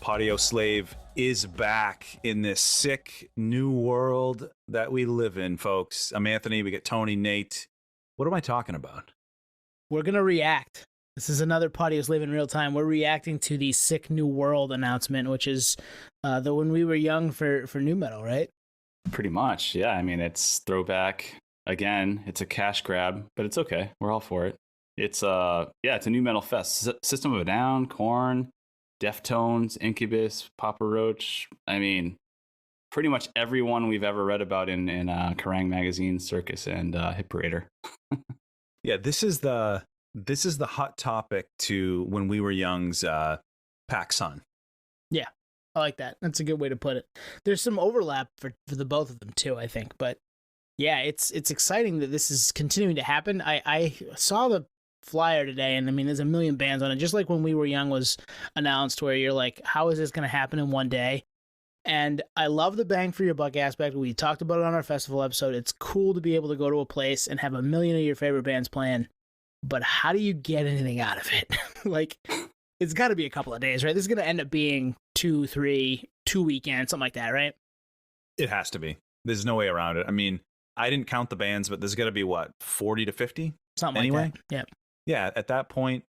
Podioslave is back in this sick new world that we live in, folks. I'm Anthony. We get Tony, Nate. What am I talking about? We're going to react. This is another Podioslave in real time. We're reacting to the sick new world announcement, which is the When We Were Young for new metal, right? Pretty much, yeah. I mean, it's throwback. Again, it's a cash grab, but it's okay. We're all for it. It's it's a new metal fest. System of a Down, Korn, Deftones, Incubus, Papa Roach. I mean, pretty much everyone we've ever read about in Kerrang! Magazine, Circus, and Hit Parader. Yeah, this is the hot topic to When We Were Young's PacSun. Yeah, I like that. That's a good way to put it. There's some overlap for the both of them too, I think. But yeah, it's exciting that this is continuing to happen. I saw the flyer today, and I mean, there's a million bands on it, just like When We Were Young was announced, where you're like, how is this going to happen in one day? And I love the bang for your buck aspect. We talked about it on our festival episode. It's cool to be able to go to a place and have a million of your favorite bands playing, but how do you get anything out of it? Like, it's got to be a couple of days, right? This is going to end up being 2 weekends, something like that, right? It has to be. There's no way around it. I mean, I didn't count the bands, but there's got to be, what, 40 to 50? Something anyway? like that, yeah. Yeah, at that point,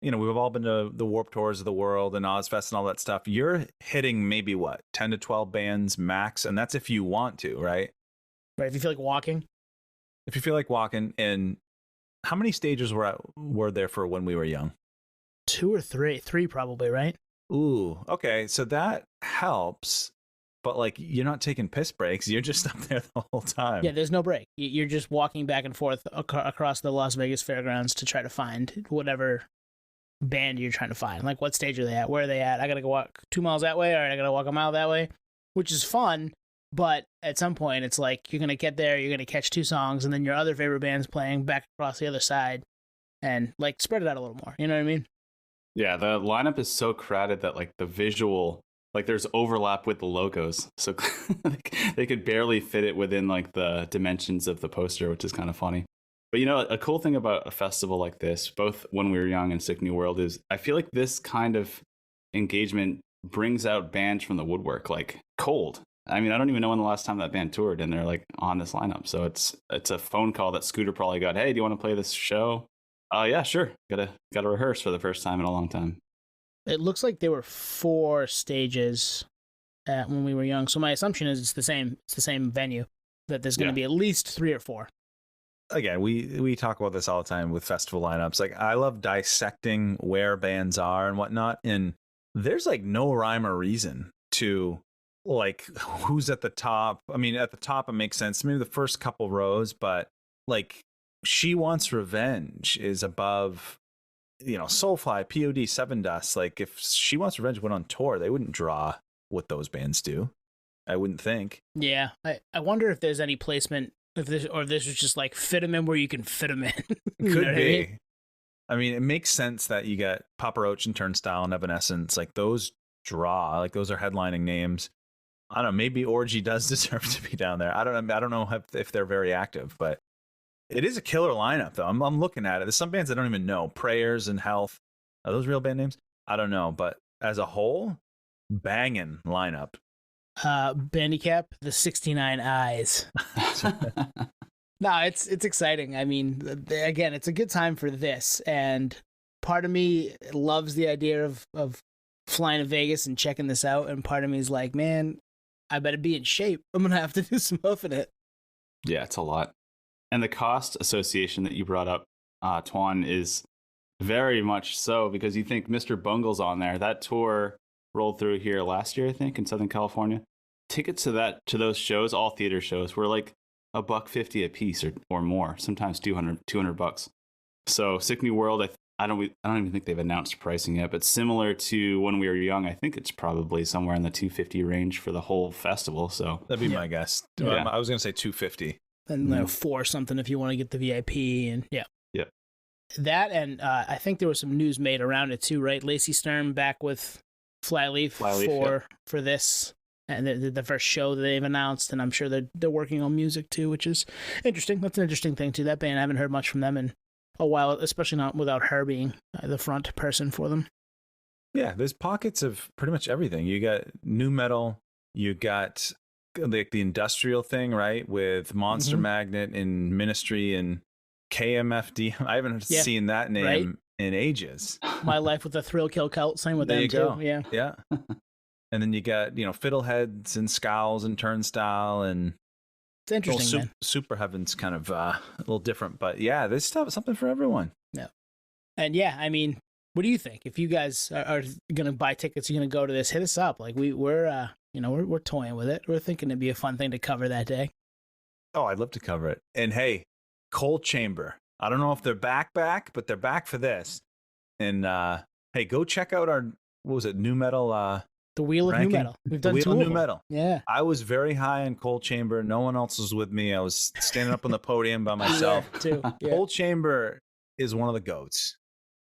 you know, we've all been to the Warped Tours of the world and Ozfest and all that stuff. You're hitting maybe, what, 10 to 12 bands max, and that's if you want to, right? Right, if you feel like walking. If you feel like walking. And how many stages were there for When We Were Young? 2 or 3. 3 probably, right? Ooh, okay, so that helps. But, like, you're not taking piss breaks. You're just up there the whole time. Yeah, there's no break. You're just walking back and forth across the Las Vegas fairgrounds to try to find whatever band you're trying to find. Like, what stage are they at? Where are they at? I got to go walk 2 miles that way, or I got to walk a mile that way, which is fun. But at some point, it's like you're going to get there, you're going to catch 2 songs, and then your other favorite band's playing back across the other side, and, like, spread it out a little more. You know what I mean? Yeah, the lineup is so crowded that, like, the visual... Like, there's overlap with the logos, so they could barely fit it within, like, the dimensions of the poster, which is kind of funny. But, you know, a cool thing about a festival like this, both When We Were Young and Sick New World, is I feel like this kind of engagement brings out bands from the woodwork, like Cold. I mean, I don't even know when the last time that band toured, and they're, like, on this lineup. So it's a phone call that Scooter probably got. Hey, do you want to play this show? Yeah, sure. Gotta rehearse for the first time in a long time. It looks like there were 4 stages When We Were Young. So my assumption is it's the same venue, that there's going to be at least 3 or 4. Again, we talk about this all the time with festival lineups. Like, I love dissecting where bands are and whatnot. And there's, like, no rhyme or reason to, like, who's at the top. I mean, at the top, it makes sense. Maybe the first couple rows, but, like, She Wants Revenge is above, you know, Soulfly, POD, Seven Dust. Like, if She Wants Revenge went on tour, they wouldn't draw what those bands do. I wouldn't think. Yeah, I wonder if there's any placement, if this was just like fit them in where you can fit them in. Could be. I mean, it makes sense that you get Papa Roach and Turnstile and Evanescence. Like, those draw. Like, those are headlining names. I don't know. Maybe Orgy does deserve to be down there. I don't know if they're very active, but it is a killer lineup, though. I'm looking at it. There's some bands I don't even know. Prayers and Health. Are those real band names? I don't know. But as a whole, banging lineup. Bandicap, the 69 Eyes. No, it's exciting. I mean, again, it's a good time for this. And part of me loves the idea of flying to Vegas and checking this out. And part of me is like, man, I better be in shape. I'm going to have to do some huffing it. Yeah, it's a lot. And the cost association that you brought up, Twan, is very much so, because you think Mr. Bungle's on there. That tour rolled through here last year, I think, in Southern California. Tickets to those shows, all theater shows, were like $150 a piece or more, sometimes $200. So Sick New World, I don't even think they've announced pricing yet, but similar to When We Were Young, I think it's probably somewhere in the $250 range for the whole festival. So that'd be my guess. Yeah. I was gonna say $250. And 4 something if you want to get the VIP, and yeah. That, and I think there was some news made around it too, right? Lacey Sturm back with Flyleaf for this, and the first show that they've announced, and I'm sure they're working on music too, which is interesting. That's an interesting thing too. That band, I haven't heard much from them in a while, especially not without her being the front person for them. Yeah, there's pockets of pretty much everything. You got new metal, you got like the industrial thing, right? With Monster Magnet and Ministry and KMFD. I haven't seen that name in ages. My Life with a Thrill Kill Cult, same with There them you too. go. Yeah. Yeah. And then you got, Fiddleheads and Scowls and Turnstile and It's interesting, man. Super Heaven's kind of a little different, but yeah, there's something for everyone. Yeah. And yeah, I mean, what do you think? If you guys are going to buy tickets, you're going to go to this, hit us up. Like we're toying with it. We're thinking it'd be a fun thing to cover that day. Oh, I'd love to cover it. And hey, Cold Chamber. I don't know if they're back, but they're back for this. And hey, go check out our, what was it, new metal The Wheel of ranking? New Metal. We've done the Wheel two of of New them. Metal. Yeah. I was very high on Cold Chamber. No one else was with me. I was standing up on the podium by myself. Too. Yeah. Cold Chamber is one of the goats.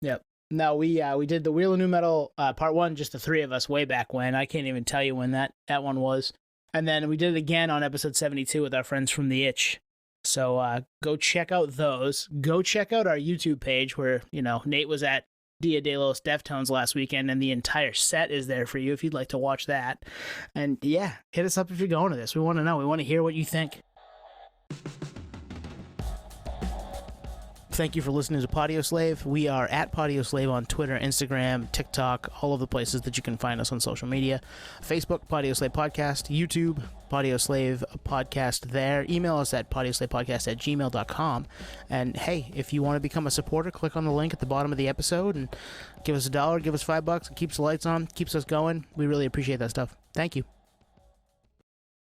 Yep. No, we did the Wheel of New Metal part 1, just the 3 of us way back when. I can't even tell you when that one was. And then we did it again on episode 72 with our friends from The Itch. So go check out those. Go check out our YouTube page where, Nate was at Dia de los Deftones last weekend, and the entire set is there for you if you'd like to watch that. And yeah, hit us up if you're going to this. We want to know. We want to hear what you think. Thank you for listening to Podioslave. We are at Podioslave on Twitter, Instagram, TikTok, all of the places that you can find us on social media. Facebook, Podioslave Podcast. YouTube, Podioslave Podcast there. Email us at podioslavepodcast@gmail.com. And hey, if you want to become a supporter, click on the link at the bottom of the episode and give us $1, give us $5. It keeps the lights on, keeps us going. We really appreciate that stuff. Thank you.